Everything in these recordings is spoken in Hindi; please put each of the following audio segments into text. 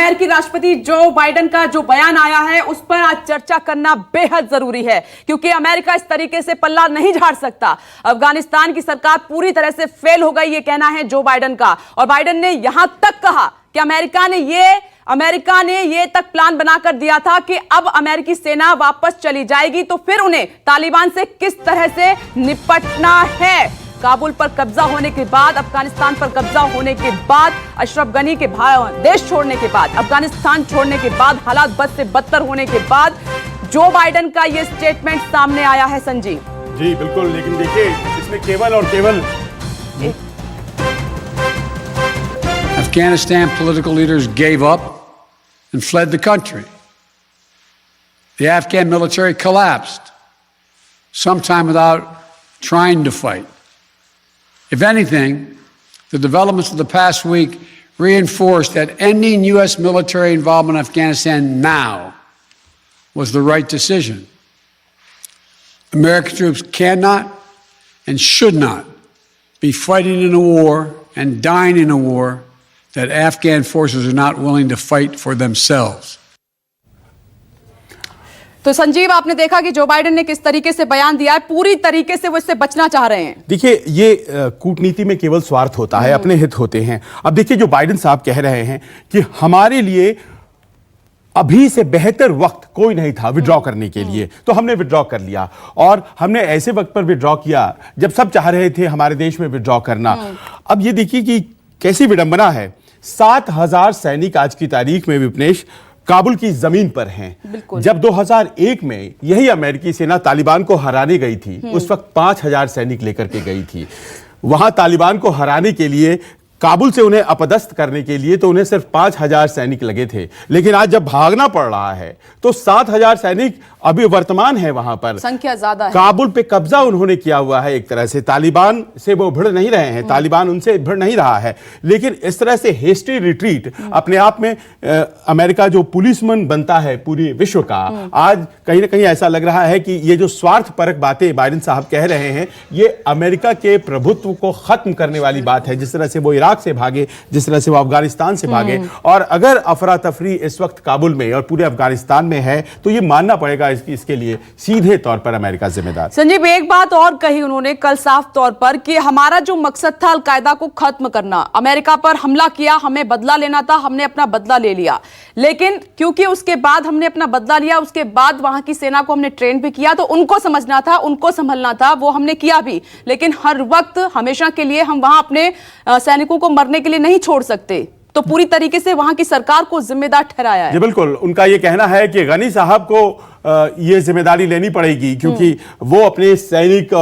अमेरिकी राष्ट्रपति जो बाइडेन का जो बयान आया है उस पर आज चर्चा करना बेहद जरूरी है, क्योंकि अमेरिका इस तरीके से पल्ला नहीं झाड़ सकता। अफगानिस्तान की सरकार पूरी तरह से फेल हो गई, ये कहना है जो बाइडेन का। और बाइडेन ने यहां तक कहा कि अमेरिका ने ये तक प्लान बनाकर दिया था कि अब अमेरिकी सेना वापस चली जाएगी तो फिर उन्हें तालिबान से किस तरह से निपटना है। काबुल पर कब्जा होने के बाद, अफगानिस्तान पर कब्जा होने के बाद, अशरफ गनी के देश छोड़ने के बाद, अफगानिस्तान छोड़ने के बाद, हालात बद से बदतर होने के बाद जो बाइडेन का ये स्टेटमेंट सामने आया है। संजीव जी बिल्कुल, लेकिन देखिए इसमें केवल और केवल Afghanistan political leaders gave up and fled the country. The Afghan military collapsed, sometime without trying to fight. If anything, the developments of the past week reinforced that ending U.S. military involvement in Afghanistan now was the right decision. American troops cannot and should not be fighting in a war and dying in a war that Afghan forces are not willing to fight for themselves. तो संजीव, आपने देखा कि जो बाइडेन ने किस तरीके से बयान दिया है, पूरी तरीके से वो इससे बचना चाह रहे हैं। देखिए ये कूटनीति में केवल स्वार्थ होता है, अपने हित होते हैं। अब देखिए जो बाइडेन साहब कह रहे हैं कि हमारे लिए अभी से बेहतर वक्त कोई नहीं था विड्रॉ करने के लिए, तो हमने विड्रॉ कर लिया। और हमने ऐसे वक्त पर विड्रॉ किया जब सब चाह रहे थे हमारे देश में विड्रॉ करना। अब ये देखिए कि कैसी विडंबना है। 7,000 सैनिक आज की तारीख में विपनेश काबुल की जमीन पर हैं। जब 2001 में यही अमेरिकी सेना तालिबान को हराने गई थी, उस वक्त 5,000 सैनिक लेकर के गई थी। वहां तालिबान को हराने के लिए, काबुल से उन्हें अपदस्थ करने के लिए तो उन्हें सिर्फ 5,000 सैनिक लगे थे। लेकिन आज जब भागना पड़ रहा है तो 7,000 सैनिक अभी वर्तमान है वहां पर। संख्या ज्यादा है। काबुल पे कब्जा उन्होंने किया हुआ है एक तरह से। तालिबान से वो भिड़ नहीं रहे हैं, तालिबान उनसे भिड़ नहीं रहा है। लेकिन इस तरह से हेस्टी रिट्रीट अपने आप में अमेरिका जो पुलिसमैन बनता है पूरे विश्व का, आज कहीं ना कहीं ऐसा लग रहा है कि ये जो स्वार्थपरक बातें बाइडेन साहब कह रहे हैं, ये अमेरिका के प्रभुत्व को खत्म करने वाली बात है। जिस तरह से वो इराक से भागे, जिस तरह से वो अफगानिस्तान से भागे, और अगर अफरा तफरी इस वक्त काबुल में और पूरे अफगानिस्तान में है तो ये मानना पड़ेगा इसके लिए सीधे तौर पर अमेरिका जिम्मेदार। संजीव, एक बात और कही उन्होंने कल साफ तौर पर कि हमारा जो मकसद था अलकायदा को खत्म करना, अमेरिका पर हमला किया, हमें बदला लेना था, हमने अपना बदला ले लिया। लेकिन क्योंकि उसके बाद हमने अपना बदला लिया, उसके बाद वहां की सेना को हमने ट्रेन भी किया, तो उनको समझना था, उनको संभलना था, वो हमने किया भी। लेकिन हर वक्त हमेशा के लिए हम वहां अपने सैनिकों को मरने के लिए नहीं छोड़ सकते, तो पूरी तरीके से वहां की सरकार को जिम्मेदार ठहराया है। जी बिल्कुल, उनका यह कहना है कि गनी साहब को ये जिम्मेदारी लेनी पड़ेगी, क्योंकि वो अपने सैनिक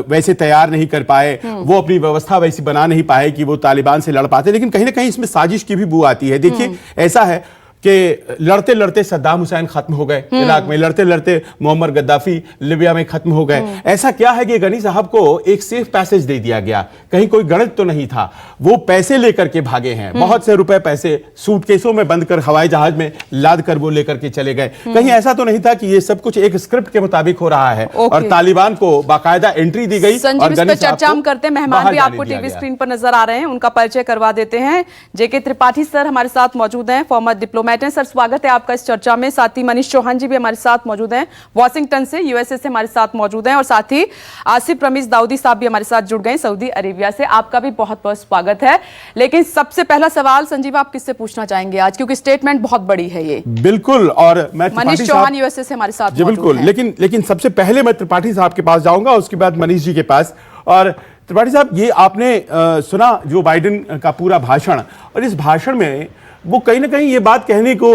वैसे तैयार नहीं कर पाए, वो अपनी व्यवस्था वैसी बना नहीं पाए कि वो तालिबान से लड़ पाते। लेकिन कहीं ना कहीं इसमें साजिश की भी बू आती है। देखिए ऐसा है कि लड़ते लड़ते सद्दाम हुसैन खत्म हो गए इराक में, लड़ते लड़ते मोहम्मद गद्दाफी लिबिया में खत्म हो गए। ऐसा क्या है कि गनी साहब को एक सेफ पैसेज दे दिया गया, कहीं कोई गणित तो नहीं था, वो पैसे लेकर के भागे हैं, बहुत से रुपए पैसे सूटकेसों में बंद कर हवाई जहाज में लाद कर वो लेकर के चले गए। कहीं ऐसा तो नहीं था कि ये सब कुछ एक स्क्रिप्ट के मुताबिक हो रहा है और तालिबान को बाकायदा एंट्री दी गई। और चर्चा हम करते हैं, मेहमान भी आपको टीवी स्क्रीन पर नजर आ रहे हैं, उनका परिचय करवा देते हैं। जेके त्रिपाठी सर हमारे साथ मौजूद हैं, फॉर्मर डिप्लोमेट हैं। सर स्वागत है आपका इस चर्चा में। साथ ही मनीष चौहान जी भी हमारे साथ मौजूद हैं, वॉशिंगटन से, यूएसए से हमारे साथ मौजूद हैं। और साथ ही आसिफ रमीज दाऊदी साहब भी हमारे साथ जुड़ गए सऊदी अरेबिया से। आपका भी बहुत बहुत स्वागत है। लेकिन सबसे पहला सवाल संजीव, आप किससे पूछना चाहेंगे आज, क्योंकि स्टेटमेंट बहुत बड़ी है ये। बिल्कुल, और मैं मनीष चौहान यूएसए से हमारे साथ बिल्कुल, लेकिन सबसे पहले मैं त्रिपाठी साहब के पास जाऊंगा, उसके बाद मनीष जी के पास। और त्रिपाठी साहब, ये आपने सुना जो बाइडेन का पूरा भाषण, और इस भाषण में वो कहीं ना कहीं ये बात कहने को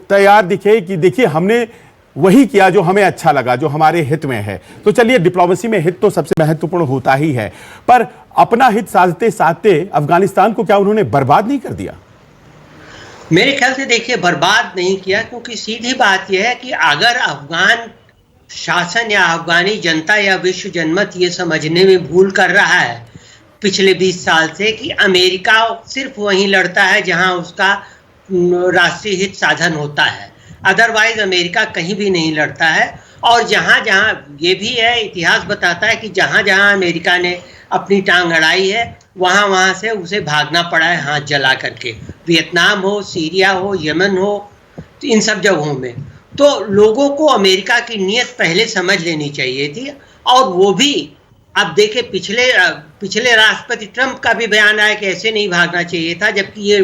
तैयार दिखे कि देखिए हमने वही किया जो हमें अच्छा लगा, जो हमारे हित में है। तो चलिए, डिप्लोमेसी में हित तो सबसे महत्वपूर्ण होता ही है, पर अपना हित साधते साधते अफगानिस्तान को क्या उन्होंने बर्बाद नहीं कर दिया? मेरे ख्याल से देखिए बर्बाद नहीं किया, क्योंकि सीधी बात यह है कि अगर अफगान शासन या अफगानी जनता या विश्व जनमत ये समझने में भूल कर रहा है पिछले 20 साल से कि अमेरिका सिर्फ वहीं लड़ता है जहां उसका राष्ट्रीय हित साधन होता है, अदरवाइज अमेरिका कहीं भी नहीं लड़ता है। और जहां जहां ये भी है, इतिहास बताता है कि जहां जहां अमेरिका ने अपनी टांग अड़ाई है वहां वहां से उसे भागना पड़ा है हाथ जला करके। वियतनाम हो, सीरिया हो, यमन हो, तो इन सब जगहों में तो लोगों को अमेरिका की नीयत पहले समझ लेनी चाहिए थी। और वो भी अब देखे, पिछले राष्ट्रपति ट्रंप का भी बयान आया कि ऐसे नहीं भागना चाहिए था, जबकि ये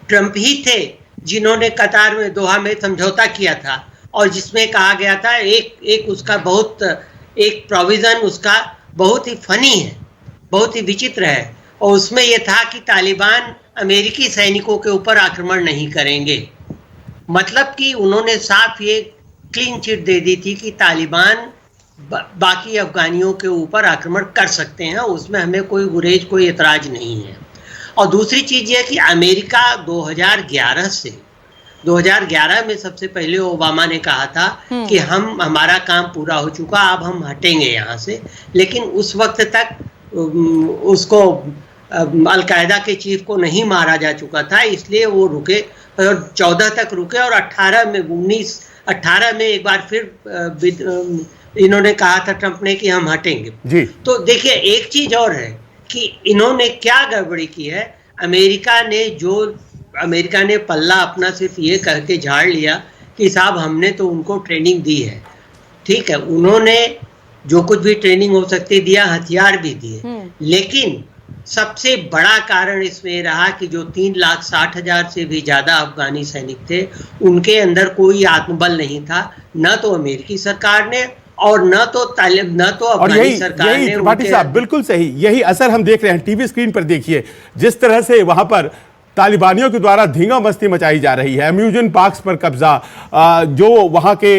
ट्रंप ही थे जिन्होंने कतार में, दोहा में समझौता किया था और जिसमें कहा गया था एक उसका एक प्रोविजन उसका बहुत ही फनी है, बहुत ही विचित्र है, और उसमें यह था कि तालिबान अमेरिकी सैनिकों के ऊपर आक्रमण नहीं करेंगे। मतलब कि उन्होंने साफ ये क्लीन चिट दे दी थी कि तालिबान बाकी अफगानियों के ऊपर आक्रमण कर सकते हैं, उसमें हमें कोई गुरेज, कोई एतराज नहीं है। और दूसरी चीज़ ये कि अमेरिका 2011 में सबसे पहले ओबामा ने कहा था कि हमारा काम पूरा हो चुका, अब हम हटेंगे यहाँ से, लेकिन उस वक्त तक उसको अलकायदा के चीफ को नहीं मारा जा चुका था, इसलिए वो रुके और 14 तक रुके और 18 में एक बार फिर इन्होंने कहा था ट्रंप ने कि हम हटेंगे जी। तो देखिए एक चीज और है कि इन्होंने क्या गड़बड़ी की है। अमेरिका ने पल्ला अपना सिर्फ ये कह के झाड़ लिया कि साहब हमने तो उनको ट्रेनिंग दी है, ठीक है, उन्होंने जो कुछ भी ट्रेनिंग हो सकती दिया, हथियार भी दिए, लेकिन सबसे बड़ा कारण इसमें रहा कि जो 3,60,000 से भी ज्यादा अफगानी सैनिक थे उनके अंदर कोई आत्मबल नहीं था, न तो अमेरिकी सरकार ने और न तो अफगानी सरकार ने। त्रिपाठी साहब बिल्कुल सही, यही असर हम देख रहे हैं टीवी स्क्रीन पर। देखिए जिस तरह से वहां पर तालिबानियों के द्वारा धींगा मस्ती मचाई जा रही है, अम्यूजमेंट पार्क्स पर कब्जा, जो वहां के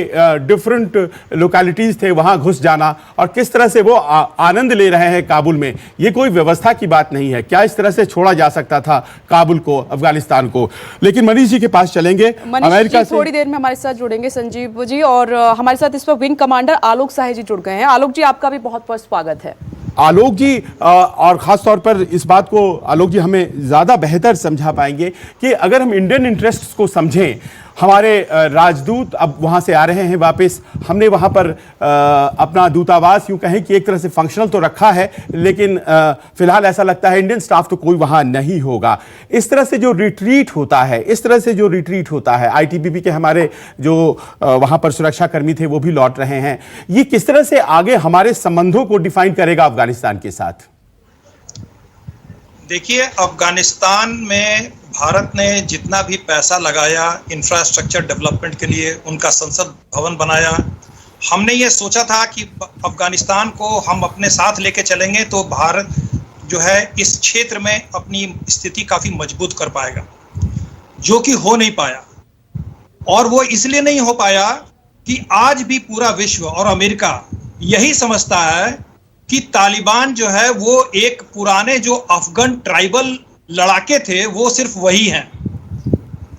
डिफरेंट लोकेलिटीज थे वहां घुस जाना, और किस तरह से वो आनंद ले रहे हैं काबुल में, ये कोई व्यवस्था की बात नहीं है। क्या इस तरह से छोड़ा जा सकता था काबुल को, अफगानिस्तान को? लेकिन मनीष जी के पास चलेंगे। अमेरिका से थोड़ी देर में हमारे साथ जुड़ेंगे संजीव जी, और हमारे साथ इस वक्त विंग कमांडर आलोक साहे जी जुड़ गए हैं। आलोक जी, आपका भी बहुत बहुत स्वागत है। आलोक जी, और ख़ास तौर पर इस बात को आलोक जी हमें ज़्यादा बेहतर समझा पाएंगे कि अगर हम इंडियन इंटरेस्ट्स को समझें, हमारे राजदूत अब वहाँ से आ रहे हैं वापस, हमने वहाँ पर अपना दूतावास यूँ कहें कि एक तरह से फंक्शनल तो रखा है, लेकिन फिलहाल ऐसा लगता है इंडियन स्टाफ तो कोई वहाँ नहीं होगा। इस तरह से जो रिट्रीट होता है, आईटीबीपी के हमारे जो वहाँ पर सुरक्षाकर्मी थे वो भी लौट रहे हैं, ये किस तरह से आगे हमारे संबंधों को डिफाइन करेगा अफगानिस्तान के साथ? देखिए, अफगानिस्तान में भारत ने जितना भी पैसा लगाया इंफ्रास्ट्रक्चर डेवलपमेंट के लिए, उनका संसद भवन बनाया, हमने ये सोचा था कि अफगानिस्तान को हम अपने साथ लेके चलेंगे तो भारत जो है इस क्षेत्र में अपनी स्थिति काफ़ी मजबूत कर पाएगा, जो कि हो नहीं पाया। और वो इसलिए नहीं हो पाया कि आज भी पूरा विश्व और अमेरिका यही समझता है कि तालिबान जो है वो एक पुराने जो अफगान ट्राइबल लड़ाके थे वो सिर्फ वही हैं।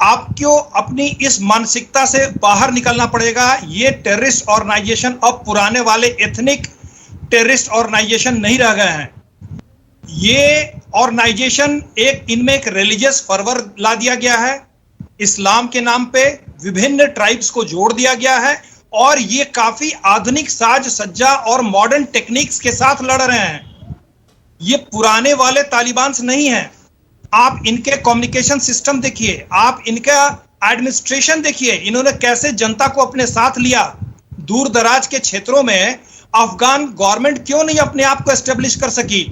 आपको अपनी इस मानसिकता से बाहर निकलना पड़ेगा। ये टेररिस्ट ऑर्गेनाइजेशन अब पुराने वाले एथनिक टेररिस्ट ऑर्गेनाइजेशन नहीं रह गए हैं। ये ऑर्गेनाइजेशन इनमें एक रिलीजियस फर्वर ला दिया गया है, इस्लाम के नाम पे विभिन्न ट्राइब्स को जोड़ दिया गया है, और ये काफी आधुनिक साज सज्जा और मॉडर्न टेक्निक्स के साथ लड़ रहे हैं। ये पुराने वाले तालिबान नहीं हैं। आप इनके कम्युनिकेशन सिस्टम देखिए, आप इनका एडमिनिस्ट्रेशन देखिए, इन्होंने कैसे जनता को अपने साथ लिया। दूर दराज के क्षेत्रों में अफगान गवर्नमेंट क्यों नहीं अपने आप को एस्टेब्लिश कर सकी?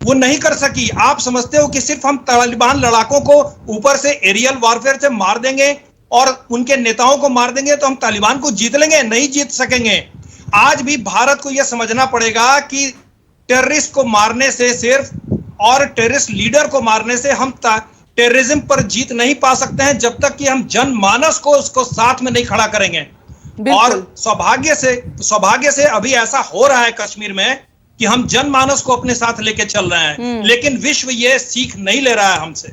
वो नहीं कर सकी। आप समझते हो कि सिर्फ हम तालिबान लड़ाकों को ऊपर से एरियल वॉरफेयर से मार देंगे और उनके नेताओं को मार देंगे तो हम तालिबान को जीत लेंगे? नहीं जीत सकेंगे। आज भी भारत को यह समझना पड़ेगा कि टेररिस्ट को मारने से सिर्फ और टेररिस्ट लीडर को मारने से हम टेररिज्म पर जीत नहीं पा सकते हैं जब तक कि हम जनमानस को उसको साथ में नहीं खड़ा करेंगे। और सौभाग्य से अभी ऐसा हो रहा है कश्मीर में कि हम जनमानस को अपने साथ लेके चल रहे हैं, लेकिन विश्व ये सीख नहीं ले रहा है हमसे।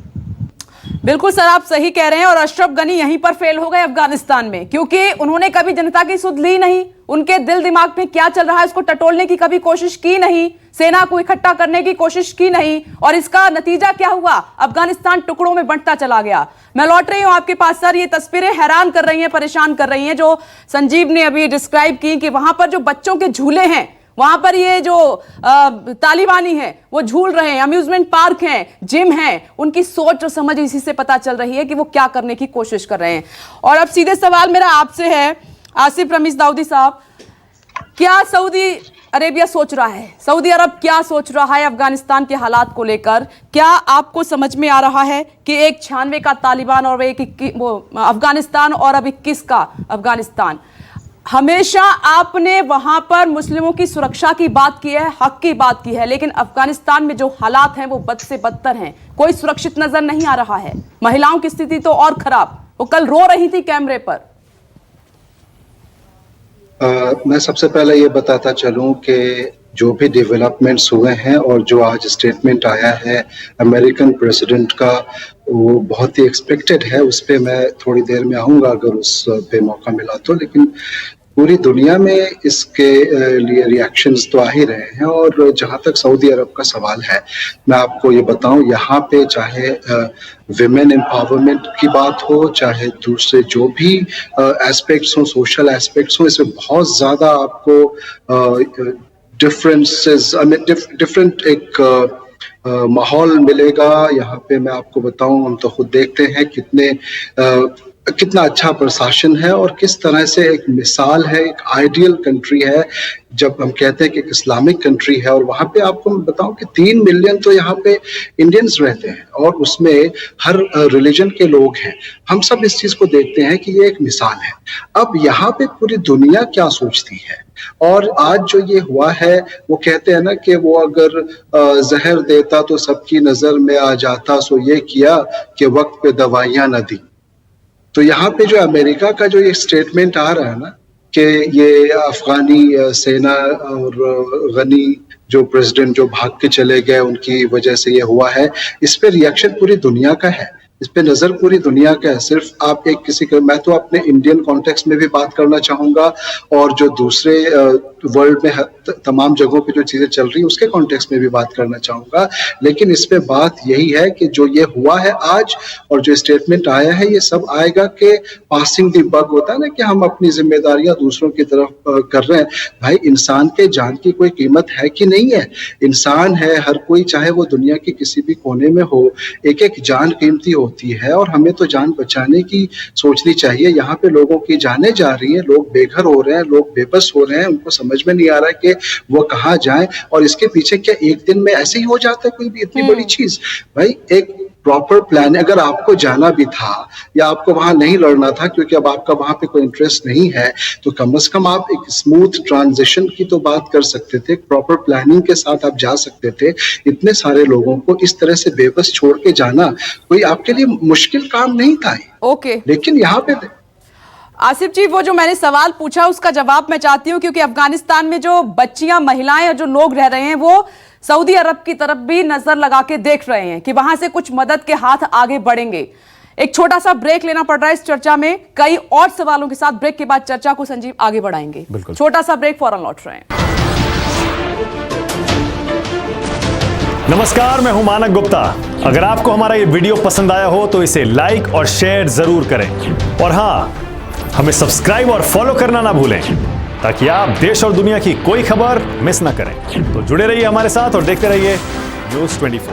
बिल्कुल सर, आप सही कह रहे हैं। और अशरफ गनी यहीं पर फेल हो गए अफगानिस्तान में, क्योंकि उन्होंने कभी जनता की सुध ली नहीं। उनके दिल दिमाग में क्या चल रहा है उसको टटोलने की कभी कोशिश की नहीं, सेना को इकट्ठा करने की कोशिश की नहीं, और इसका नतीजा क्या हुआ? अफगानिस्तान टुकड़ों में बंटता चला गया। मैं लौट रही हूं आपके पास सर। ये तस्वीरें हैरान कर रही हैं, परेशान कर रही हैं, जो संजीव ने अभी डिस्क्राइब की कि वहां पर जो बच्चों के झूले हैं, वहां पर ये जो तालिबानी हैं वो झूल रहे हैं, अम्यूजमेंट पार्क हैं, जिम हैं, उनकी सोच और समझ इसी से पता चल रही है कि वो क्या करने की कोशिश कर रहे हैं। और अब सीधे सवाल मेरा आपसे है, आसिफ रमीज दाऊदी साहब, क्या सऊदी अरेबिया सोच रहा है, सऊदी अरब क्या सोच रहा है अफगानिस्तान के हालात को लेकर? क्या आपको समझ में आ रहा है कि एक 96 का तालिबान और एक अफगानिस्तान और अब 21 का अफगानिस्तान? हमेशा आपने वहां पर मुस्लिमों की सुरक्षा की बात की है, हक की बात की है, लेकिन अफगानिस्तान में जो हालात हैं वो बद से बदतर हैं। कोई सुरक्षित नजर नहीं आ रहा है। महिलाओं की स्थिति तो और खराब, वो कल रो रही थी कैमरे पर। मैं सबसे पहले ये बताता चलूं कि जो भी डेवलपमेंट्स हुए हैं और जो आज स्टेटमेंट आया है अमेरिकन प्रेसिडेंट का, वो बहुत ही एक्सपेक्टेड है। उस पर मैं थोड़ी देर में आऊँगा अगर उस पे मौका मिला तो। लेकिन पूरी दुनिया में इसके लिए रिएक्शंस तो आ ही रहे हैं। और जहां तक सऊदी अरब का सवाल है, मैं आपको ये बताऊं, यहाँ पे चाहे विमेन एम्पावरमेंट की बात हो, चाहे दूसरे जो भी एस्पेक्ट्स हो, सोशल एस्पेक्ट्स हो, इसमें बहुत ज़्यादा आपको डिफरेंसेस, डिफरेंट एक माहौल मिलेगा। यहाँ पे मैं आपको बताऊं, हम तो खुद देखते हैं कितना अच्छा प्रशासन है और किस तरह से एक मिसाल है, एक आइडियल कंट्री है। जब हम कहते हैं कि एक इस्लामिक कंट्री है, और वहाँ पे आपको मैं बताऊं कि 3 मिलियन तो यहाँ पे इंडियंस रहते हैं और उसमें हर रिलीजन के लोग हैं। हम सब इस चीज़ को देखते हैं कि ये एक मिसाल है। अब यहाँ पे पूरी दुनिया क्या सोचती है, और आज जो ये हुआ है, वो कहते हैं ना कि वो अगर जहर देता तो सबकी नज़र में आ जाता, सो ये किया कि वक्त पे दवाइयाँ न दी। तो यहाँ पे जो अमेरिका का जो ये स्टेटमेंट आ रहा है ना कि ये अफगानी सेना और गनी जो प्रेसिडेंट जो भाग के चले गए, उनकी वजह से ये हुआ है, इस पे रिएक्शन पूरी दुनिया का है, इस पे नज़र पूरी दुनिया का है। सिर्फ आप एक किसी का, मैं तो अपने इंडियन कॉन्टेक्स्ट में भी बात करना चाहूँगा और जो दूसरे वर्ल्ड में तमाम जगहों पे जो चीज़ें चल रही हैं उसके कॉन्टेक्स्ट में भी बात करना चाहूँगा। लेकिन इस पे बात यही है कि जो ये हुआ है आज और जो स्टेटमेंट आया है, ये सब आएगा कि पासिंग द बक होता है ना, कि हम अपनी जिम्मेदारियाँ दूसरों की तरफ कर रहे हैं। भाई, इंसान के जान की कोई कीमत है कि नहीं है? इंसान है हर कोई, चाहे वो दुनिया के किसी भी कोने में हो, एक एक जान कीमती होती है और हमें तो जान बचाने की सोचनी चाहिए। यहाँ पे लोगों की जानें जा रही हैं, लोग बेघर हो रहे हैं, लोग बेबस हो रहे हैं, उनको समझ में नहीं आ रहा है कि वो कहाँ जाएं। और इसके पीछे क्या एक दिन में ऐसे ही हो जाता है कोई भी इतनी बड़ी चीज? भाई, एक प्रॉपर प्लान, अगर आपको जाना भी था या आपको वहां नहीं लड़ना था क्योंकि अब आपका वहां पे कोई इंटरेस्ट नहीं है, तो कम से कम आप एक स्मूथ ट्रांजिशन की तो बात कर सकते थे, प्रॉपर प्लानिंग के साथ आप जा सकते थे। इतने सारे लोगों को इस तरह से बेबस छोड़ के जाना कोई आपके लिए मुश्किल काम नहीं था। ओके, लेकिन यहाँ पे आसिफ जी, वो जो मैंने सवाल पूछा उसका जवाब मैं चाहती हूँ, क्योंकि अफगानिस्तान में जो बच्चियां, महिलाएं और जो लोग रह रहे हैं वो सऊदी अरब की तरफ भी नजर लगा के देख रहे हैं कि वहां से कुछ मदद के हाथ आगे बढ़ेंगे। एक छोटा सा ब्रेक लेना पड़ रहा है इस चर्चा में, कई और सवालों के साथ ब्रेक के बाद चर्चा को संजीव आगे बढ़ाएंगे। छोटा सा ब्रेक, फौरन लौट रहे हैं। नमस्कार, मैं हूं मानक गुप्ता। अगर आपको हमारा ये वीडियो पसंद आया हो तो इसे लाइक और शेयर जरूर करें, और हां, हमें सब्सक्राइब और फॉलो करना ना भूलें ताकि आप देश और दुनिया की कोई खबर मिस ना करें। तो जुड़े रहिए हमारे साथ और देखते रहिए न्यूज़ 24।